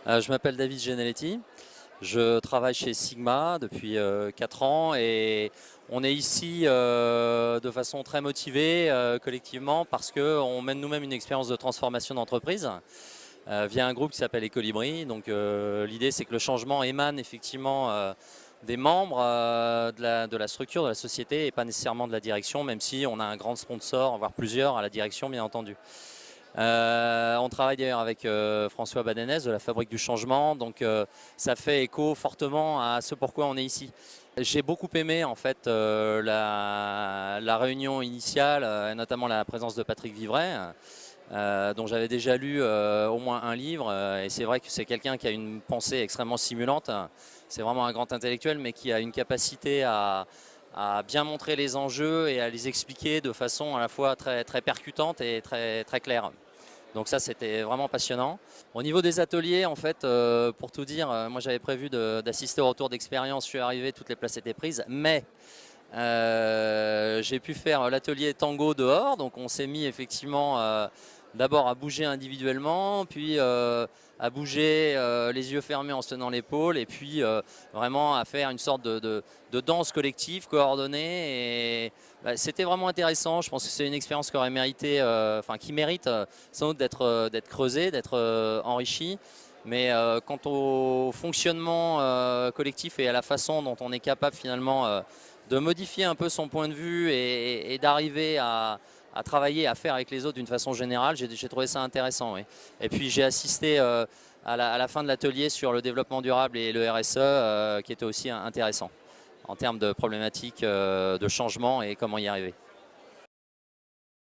Je m'appelle David Geneletti, je travaille chez Sigma depuis 4 ans et on est ici de façon très motivée collectivement parce qu'on mène nous-mêmes une expérience de transformation d'entreprise via un groupe qui s'appelle Ecolibri. Donc l'idée c'est que le changement émane effectivement des membres de la structure de la société et pas nécessairement de la direction, même si on a un grand sponsor, voire plusieurs à la direction bien entendu. On travaille d'ailleurs avec François Badenès de la Fabrique du Changement, donc ça fait écho fortement à ce pourquoi on est ici. J'ai beaucoup aimé en fait la réunion initiale, notamment la présence de Patrick Vivray, dont j'avais déjà lu au moins un livre, et c'est vrai que c'est quelqu'un qui a une pensée extrêmement stimulante. C'est vraiment un grand intellectuel, mais qui a une capacité à bien montrer les enjeux et à les expliquer de façon à la fois très percutante et très claire. Donc ça, c'était vraiment passionnant. Au niveau des ateliers, en fait, pour tout dire, moi j'avais prévu d'assister au retour d'expérience. Je suis arrivé, toutes les places étaient prises, mais j'ai pu faire l'atelier tango dehors. Donc on s'est mis effectivement d'abord à bouger individuellement, puis à bouger les yeux fermés en se tenant l'épaule, et puis vraiment à faire une sorte de danse collective, coordonnée. Et c'était vraiment intéressant. Je pense que c'est une expérience qui aurait mérité, enfin qui mérite sans doute d'être creusée, d'être enrichie. Mais quant au fonctionnement collectif et à la façon dont on est capable finalement de modifier un peu son point de vue et d'arriver à travailler, à faire avec les autres d'une façon générale, j'ai trouvé ça intéressant. Oui. Et puis j'ai assisté à la fin de l'atelier sur le développement durable et le RSE qui était aussi intéressant en termes de problématiques de changement et comment y arriver.